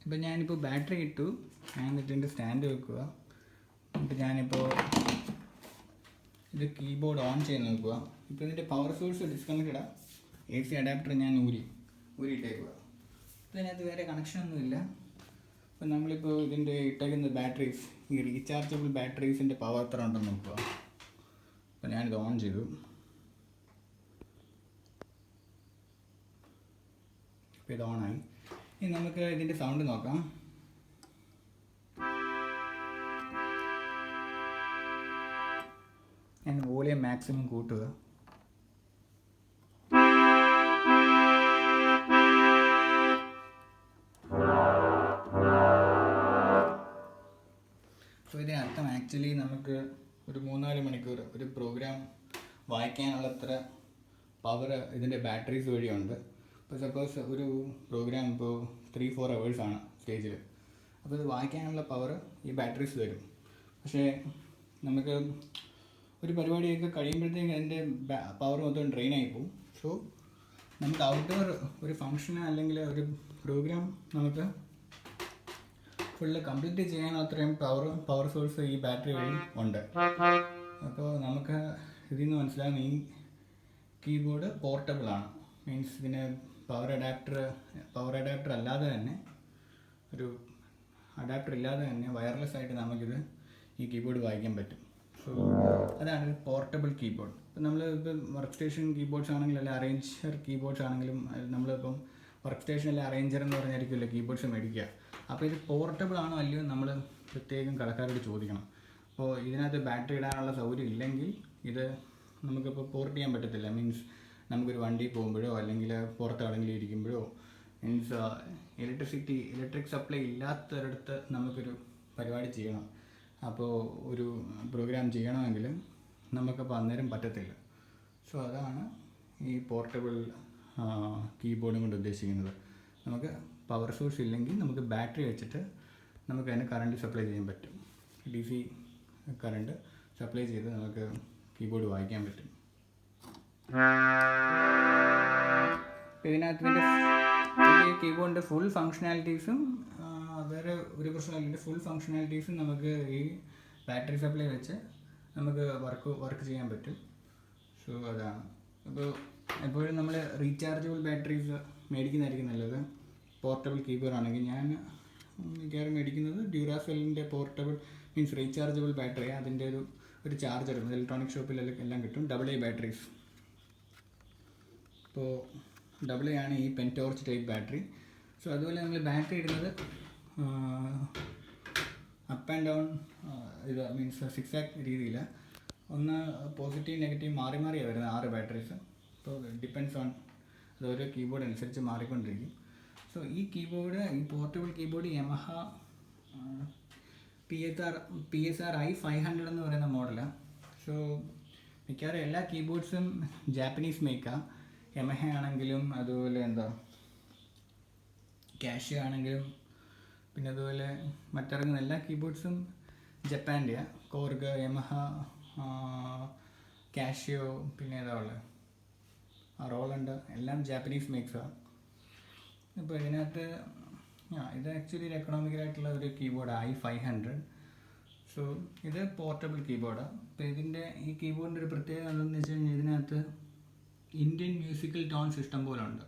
ഇപ്പം ഞാനിപ്പോൾ ബാറ്ററി ഇട്ടു, ഞാൻ എന്നിട്ട് സ്റ്റാൻഡ് വെക്കുക. എന്നിട്ട് ഞാനിപ്പോൾ ഇത് കീബോർഡ് ഓൺ ചെയ്ത് നോക്കുക. ഇപ്പോൾ ഇതിൻ്റെ പവർ സോഴ്സ് ഡിസ്കണക്റ്റഡാണ്. AC അഡാപ്റ്റർ ഞാൻ ഊരിയിട്ടേക്കുക. അപ്പോൾ ഇതിനകത്ത് വേറെ കണക്ഷനൊന്നുമില്ല. അപ്പോൾ നമ്മളിപ്പോൾ ഇതിൻ്റെ ഇട്ടേക്കുന്ന ബാറ്ററീസ്, ഈ റീചാർജബിൾ ബാറ്ററീസിൻ്റെ പവർ എത്ര ഉണ്ടെന്ന് നോക്കുക. അപ്പോൾ ഞാനിത് ഓൺ ചെയ്തു. അപ്പോൾ ഇത് ഓണായി. ഇനി നമുക്ക് ഇതിൻ്റെ സൗണ്ട് നോക്കാം. ഞാൻ വോളിയം മാക്സിമം കൂട്ടുക. സോ ഇതിനർത്ഥം ആക്ച്വലി നമുക്ക് ഒരു 3-4 മണിക്കൂർ ഒരു പ്രോഗ്രാം വായിക്കാനുള്ള അത്ര പവർ ഇതിൻ്റെ ബാറ്ററീസ് വഴിയുണ്ട്. ഇപ്പോൾ സപ്പോസ് ഒരു പ്രോഗ്രാം ഇപ്പോൾ 3-4 അവേഴ്സാണ് സ്റ്റേജിൽ, അപ്പോൾ ഇത് വായിക്കാനുള്ള പവർ ഈ ബാറ്ററീസ് തരും. പക്ഷേ നമുക്ക് ഒരു പരിപാടിയൊക്കെ കഴിയുമ്പോഴത്തേക്ക് അതിൻ്റെ പവർ മൊത്തം ഡ്രെയിനായി പോകും. സോ നമുക്ക് ഔട്ട്ഡോർ ഒരു ഫങ്ഷൻ അല്ലെങ്കിൽ ഒരു പ്രോഗ്രാം നമുക്ക് ഫുള്ള് കംപ്ലീറ്റ് ചെയ്യാൻ അത്രയും പവർ സോഴ്സ് ഈ ബാറ്ററി വഴി ഉണ്ട്. അപ്പോൾ നമുക്ക് ഇതിൽ നിന്ന് മനസ്സിലാകുന്ന ഈ കീബോർഡ് പോർട്ടബിളാണ്. മീൻസ് ഇതിന് പവർ അഡാപ്റ്റർ അല്ലാതെ തന്നെ, ഒരു അഡാപ്റ്റർ ഇല്ലാതെ തന്നെ വയർലെസ് ആയിട്ട് നമുക്കിത് ഈ കീബോർഡ് വായിക്കാൻ പറ്റും. സോ അതാണ് ഒരു പോർട്ടബിൾ കീബോർഡ്. ഇപ്പം നമ്മൾ ഇപ്പോൾ വർക്ക് സ്റ്റേഷൻ കീബോർഡ്സ് ആണെങ്കിലും അല്ലെങ്കിൽ അറേഞ്ചർ കീബോർഡ്സ് ആണെങ്കിലും നമ്മളിപ്പം വർക്ക് സ്റ്റേഷനിലെ അറേഞ്ചർ എന്ന് പറഞ്ഞായിരിക്കുമല്ലോ കീബോർഡ്സ് മേടിക്കുക. അപ്പോൾ ഇത് പോർട്ടബിൾ ആണോ അല്ലയോ നമ്മൾ പ്രത്യേകം കടക്കാരോട് ചോദിക്കണം. അപ്പോൾ ഇതിനകത്ത് ബാറ്ററി ഇടാനുള്ള സൗകര്യം ഇല്ലെങ്കിൽ ഇത് നമുക്കിപ്പോൾ പോർട്ട് ചെയ്യാൻ പറ്റത്തില്ല. മീൻസ് നമുക്കൊരു വണ്ടി പോകുമ്പോഴോ അല്ലെങ്കിൽ പുറത്തെവിടെയെങ്കിലും ഇരിക്കുമ്പോഴോ, മീൻസ് ഇലക്ട്രിക് സപ്ലൈ ഇല്ലാത്തടത്ത് നമുക്കൊരു പരിപാടി ചെയ്യണം. അപ്പോൾ ഒരു പ്രോഗ്രാം ചെയ്യണമെങ്കിൽ നമുക്കപ്പോൾ അന്നേരം പറ്റത്തില്ല. സോ അതാണ് ഈ പോർട്ടബിൾ കീബോർഡും കൊണ്ട് ഉദ്ദേശിക്കുന്നത്. നമുക്ക് പവർ സോഴ്സ് ഇല്ലെങ്കിൽ നമുക്ക് ബാറ്ററി വെച്ചിട്ട് നമുക്ക് അതിന് കറണ്ട് സപ്ലൈ ചെയ്യാൻ പറ്റും. DC കറണ്ട് സപ്ലൈ ചെയ്ത് നമുക്ക് കീബോർഡ് വായിക്കാൻ പറ്റും. ഇതിനകത്ത് ഈ കീബോർഡിൻ്റെ ഫുൾ ഫങ്ഷനാലിറ്റീസും വേറെ ഒരു പ്രശ്നമില്ല. ഫുൾ ഫങ്ഷനാലിറ്റീസും നമുക്ക് ഈ ബാറ്ററി സപ്ലൈ വെച്ച് നമുക്ക് വർക്ക് ചെയ്യാൻ പറ്റും. സോ അതാണ്. അപ്പോൾ എപ്പോഴും നമ്മൾ റീചാർജബിൾ ബാറ്ററീസ് മേടിക്കുന്നതായിരിക്കും നല്ലത്. പോർട്ടബിൾ കീബോർഡ് ആണെങ്കിൽ ഞാൻ മിക്കവാറും മേടിക്കുന്നത് ഡ്യൂറാസെല്ലിൻ്റെ പോർട്ടബിൾ മീൻസ് റീചാർജബിൾ ബാറ്ററി. അതിൻ്റെ ഒരു ചാർജർ ഇലക്ട്രോണിക് ഷോപ്പിലെല്ലാം കിട്ടും. AA batteries. ഇപ്പോൾ AA ആണ് ഈ പെൻടോർച്ച് ടൈപ്പ് ബാറ്ററി. സോ അതുപോലെ നമ്മൾ ബാറ്ററി ഇടുന്നത് അപ്പ് ആൻഡ് ഡൗൺ ഇത് മീൻസ് 6 ആക്ക് രീതിയിൽ, ഒന്ന് പോസിറ്റീവ് നെഗറ്റീവ് മാറിയാണ് വരുന്നത് 6 ബാറ്ററീസ്. അപ്പോൾ ഡിപ്പെൻഡ്സ് ഓൺ അത് ഓരോ കീബോർഡ് അനുസരിച്ച് മാറിക്കൊണ്ടിരിക്കും. സോ ഈ portable keyboard Yamaha PSR i500 എന്ന് പറയുന്ന മോഡലാണ്. സോ മിക്കവാറും എല്ലാ കീബോർഡ്സും ജാപ്പനീസ് മേക്കാണ്. യമഹ ആണെങ്കിലും അതുപോലെ കാഷ്യോ ആണെങ്കിലും പിന്നെ അതുപോലെ മറ്റിറങ്ങുന്ന എല്ലാ കീബോർഡ്സും ജപ്പാൻ്റെയാണ്. കോർഗ്, യമഹ, കാഷ്യോ, പിന്നെ റോളണ്ട്, എല്ലാം ജാപ്പനീസ് മേക്സാണ്. ഇപ്പോൾ ഇതിനകത്ത് ഇത് ആക്ച്വലി ഒരു എക്കണോമിക്കലായിട്ടുള്ള ഒരു കീബോർഡാണ് i500. സോ ഇത് പോർട്ടബിൾ കീബോർഡാണ്. അപ്പോൾ ഈ കീബോർഡിൻ്റെ ഒരു പ്രത്യേകത എന്താണെന്ന് വെച്ച് കഴിഞ്ഞാൽ ഇതിനകത്ത് ഇന്ത്യൻ മ്യൂസിക്കൽ ടോൺ സിസ്റ്റം പോലെ ഉണ്ട്.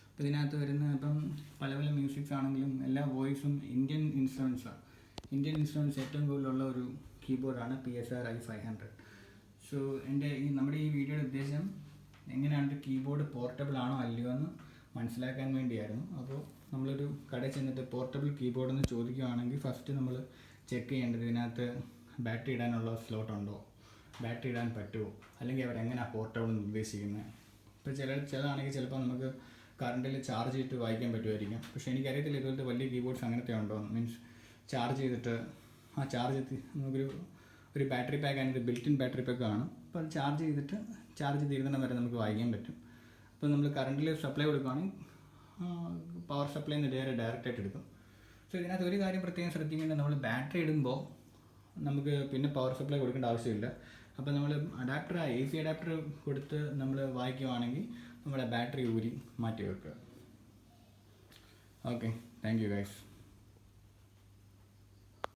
അപ്പോൾ ഇതിനകത്ത് വരുന്ന ഇപ്പം പല മ്യൂസിക്സ് ആണെങ്കിലും എല്ലാ വോയിസും ഇന്ത്യൻ ഇൻസ്ട്രുമെൻസാണ്. ഇന്ത്യൻ ഇൻസ്ട്രുമെൻറ്റ്സ് ഏറ്റവും കൂടുതലുള്ള ഒരു കീബോർഡാണ് PSR i500. സോ നമ്മുടെ ഈ വീഡിയോയുടെ ഉദ്ദേശം എങ്ങനെയാണ് കീബോർഡ് പോർട്ടബിൾ ആണോ അല്ലയോ എന്ന് മനസ്സിലാക്കാൻ വേണ്ടിയായിരുന്നു. അപ്പോൾ നമ്മളൊരു കടയിൽ ചെന്നിട്ട് പോർട്ടബിൾ കീബോർഡ് എന്ന് ചോദിക്കുകയാണെങ്കിൽ ഫസ്റ്റ് നമ്മൾ ചെക്ക് ചെയ്യേണ്ടത് ഇതിനകത്ത് ബാറ്ററി ഇടാനുള്ള സ്ലോട്ട് ഉണ്ടോ, ബാറ്ററി ഇടാൻ പറ്റുമോ, അല്ലെങ്കിൽ അവരെങ്ങനെയാണ് പോർട്ടബിൾ എന്ന് ഉദ്ദേശിക്കുന്നത്. ഇപ്പോൾ ചിലതാണെങ്കിൽ ചിലപ്പോൾ നമുക്ക് കറണ്ടിൽ ചാർജ് ചെയ്തിട്ട് വായിക്കാൻ പറ്റുമായിരിക്കും. പക്ഷേ എനിക്കറിയത്തില്ല ഇതുപോലത്തെ വലിയ കീബോർഡ്സ് അങ്ങനത്തെ ഉണ്ടോ. മീൻസ് ചാർജ് ചെയ്തിട്ട് ആ ചാർജ് നമുക്കൊരു ബാറ്ററി പാക്ക് അതിൻ്റെ ബിൽറ്റ് ഇൻ ബാറ്ററി പാക്ക് കാണും. അപ്പോൾ അത് ചാർജ് തീരുന്നിടം വരെ നമുക്ക് വായിക്കാൻ പറ്റും. അപ്പോൾ നമ്മൾ കറണ്ടിൽ സപ്ലൈ കൊടുക്കുകയാണെങ്കിൽ പവർ സപ്ലൈയിൽ നിന്ന് ഡയറക്റ്റായിട്ട് എടുക്കും. സോ ഇതിനകത്ത് ഒരു കാര്യം പ്രത്യേകം ശ്രദ്ധിക്കേണ്ടത്, നമ്മൾ ബാറ്ററി ഇടുമ്പോൾ നമുക്ക് പിന്നെ പവർ സപ്ലൈ കൊടുക്കേണ്ട ആവശ്യമില്ല. അപ്പോൾ നമ്മൾ AC അഡാപ്റ്റർ കൊടുത്ത് നമ്മൾ വായിക്കുകയാണെങ്കിൽ നമ്മുടെ ബാറ്ററി ഊരി മാറ്റി വെക്കുക. Okay, thank you guys.